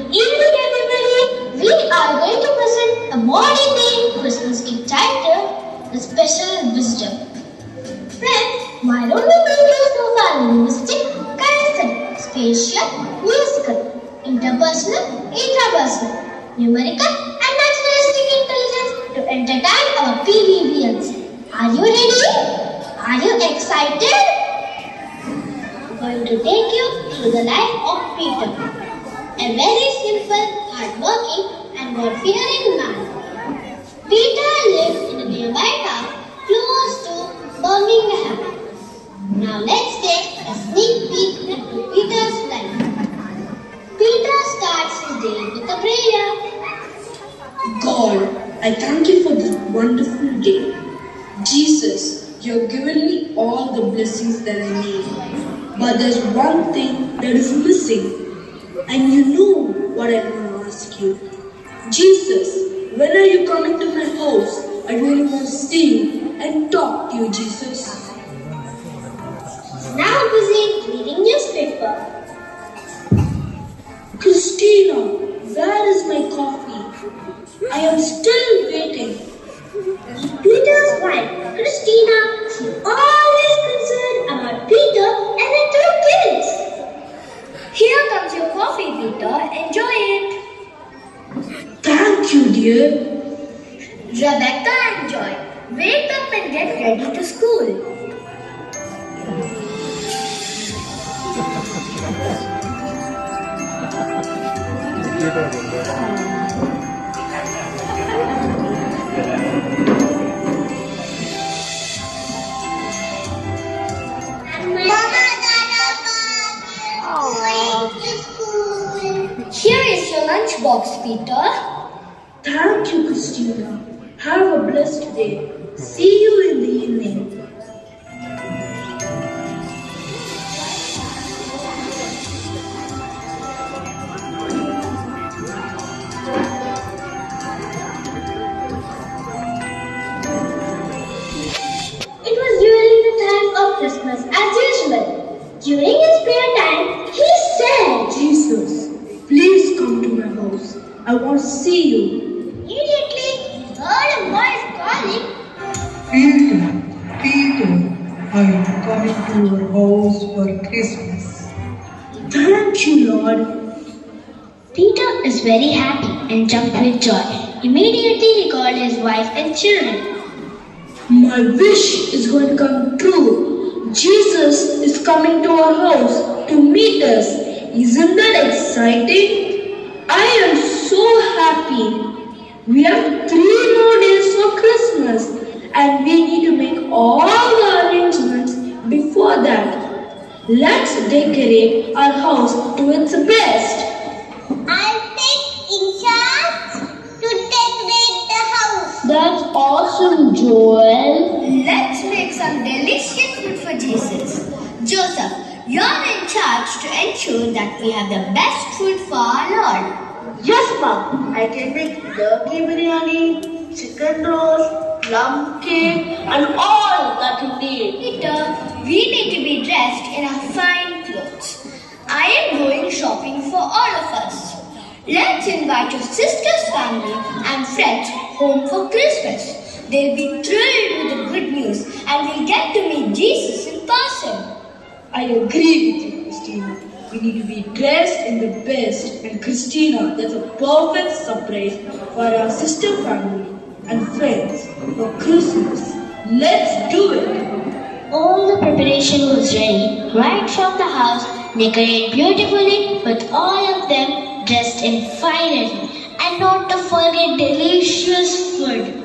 evening, everybody. We are going to present a modern day Christmas gift titled The Special Wisdom. Friends, why don't we make this more linguistic, kinesthetic, spatial, musical, interpersonal, intrapersonal, numerical, and naturalistic intelligence to entertain our PVVLs. Are you ready? Are you excited? I'm going to take you through the life of Peter, a very simple, hardworking, and God-fearing man. Peter lived in a nearby town close to Birmingham. Now let's take a sneak peek into Peter's life. Peter starts his day with a prayer. God, I thank you for this wonderful day. Jesus, you have given me all the blessings that I need. But there's one thing that is missing. And you know what I want to ask you. Jesus, when are you coming to my house? I really want to see you and talk to you, Jesus. Now busy reading newspaper. Christina, where is my coffee? I am still waiting. Peter's wife, Christina, she always concerned about Peter and the two kids. Here comes your coffee, Peter. Enjoy it. Thank you, dear. Rebecca and Joy, wake up and get ready to school. Here is your lunchbox, Peter. Thank you, Christina. Have a blessed day. See you in the evening. It was during the time of Christmas as usual. During his prayer time, he said, Jesus, please come to my house. I want to see you. Immediately, he heard a voice calling, Peter, I am coming to your house for Christmas. Thank you, Lord. Peter is very happy and jumped with joy. Immediately, he called his wife and children. My wish is going to come true. Jesus is coming to our house to meet us. Isn't that exciting? I am so happy. We have 3 more days for Christmas and we need to make all the arrangements before that. Let's decorate our house to its best. I'll take in charge to decorate the house. That's awesome, Joel. Let's make some delicious food for Jesus. Joseph, you're in charge to ensure that we have the best food for our Lord. Yes, Mom. I can make turkey biryani, chicken roast, plum cake, and all that you need. Peter, we need to be dressed in our fine clothes. I am going shopping for all of us. Let's invite your sister's family and friends home for Christmas. They'll be thrilled with the good news and we'll get to meet Jesus in person. I agree with you, Christina. We need to be dressed in the best. And Christina, that's a perfect surprise for our sister family and friends for Christmas. Let's do it. All the preparation was ready, right from the house, decorated beautifully with all of them dressed in finery, and not to forget delicious food.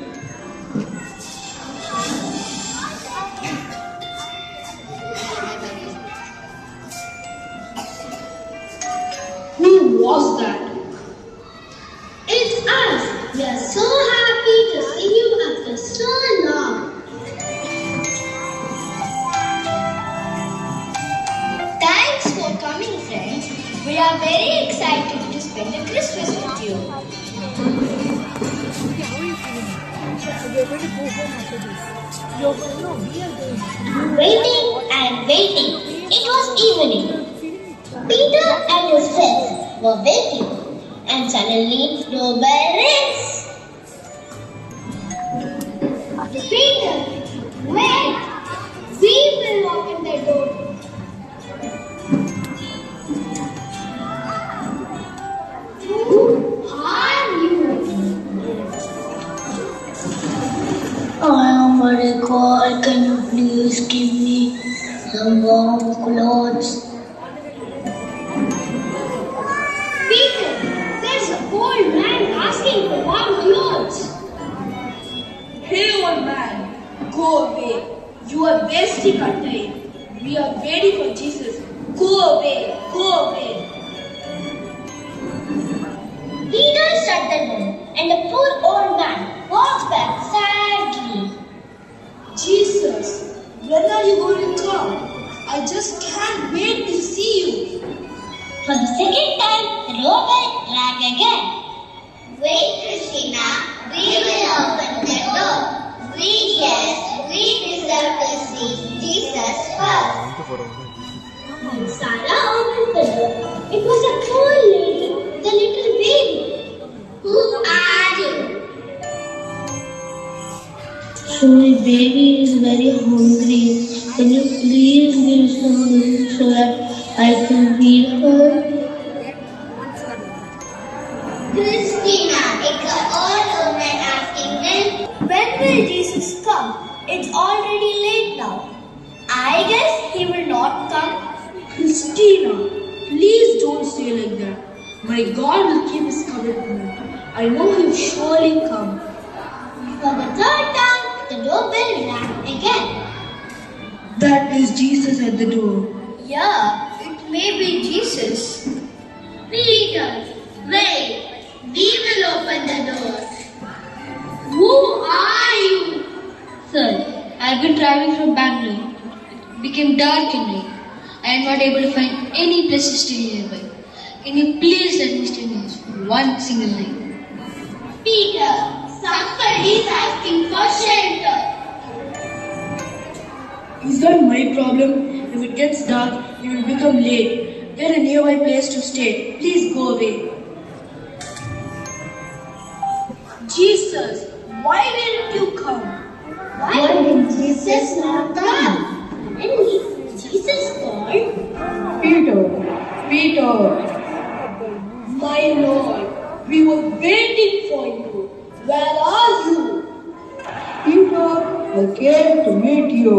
Who was that? It's us! We are so happy to see you after so long. Thanks for coming, friends. We are very excited to spend the Christmas with you. Waiting and waiting. It was evening. Peter and his friends were waiting. and suddenly doorbell rings. Peter, wait! We will open the door. Who are you? I am very cold. Can you please give me some warm clothes? Peter, there's an old man asking for warm clothes. Hey old man, go away. You are wasting our time. We are waiting for Jesus. Go away, go away. Peter shut the door, and the poor old man walked back sadly. Jesus, when are you going to come? I just can't wait to see you. For the second time, the doorbell rang again. Wait, Christina, we will open the door. We deserve to see Jesus first. When Sarah opened the door, it was a poor lady with a little baby. Who are you? My baby is very hungry. Can you please give some milk so that I can feed her? Christina, it's an old woman asking milk. When will Jesus come? It's already late now. I guess he will not come. Christina, please don't say like that. My God will keep his commitment. I know he will surely come. For the third time, the doorbell rang again. That is Jesus at the door. Yeah, it may be Jesus. Peter, wait. We will open the door. Who are you? Sir, I have been driving from Bangalore. It became dark in night. I am not able to find any place to stay nearby. Can you please let me stay near for one single night? Peter, somebody is asking for shelter. Is that my problem? If it gets dark, you will become late. Get a nearby place to stay. Please go away. Jesus, why didn't you come? Why did Jesus not come? And Jesus called. Peter, My Lord, we were waiting for you. Where are you? Peter, I came to meet you.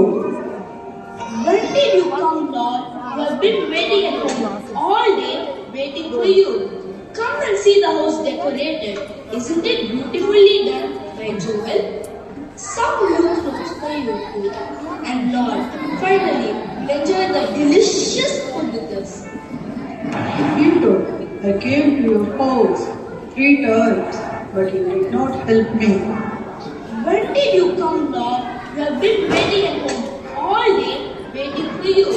When did you come, Lord? We have been waiting at home all day, waiting for you. Come and see the house decorated. Isn't it beautifully done by Joel? Some rooms looks for you too. And Lord, finally, enjoy the delicious food with us. Peter, I came to your house 3 times, but you did not help me. When did you come, Lord? We have been waiting at home all day, waiting for you.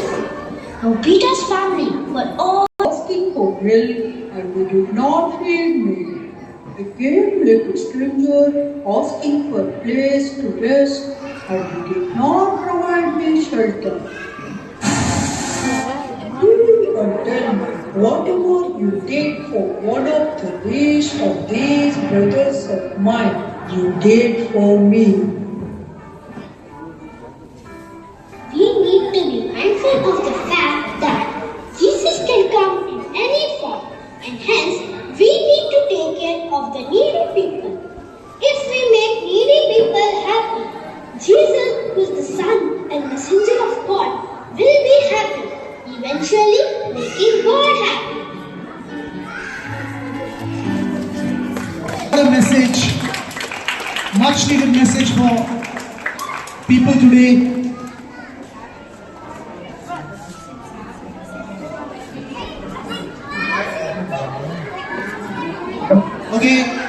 Now Peter's family were all Asking for milk, and you did not feed me. I came like a stranger, asking for a place to rest, and you did not provide me shelter. Please tell me, whatever you did for one of the least of these brothers of mine, you did for me. we need to be mindful of the fact that Jesus can come in any form, and hence we need to take care of the needy people. If we make needy people happy, Jesus, who is the Son and Messenger of God, will be happy, eventually making God happy. What a message, much needed message for people today. Okay.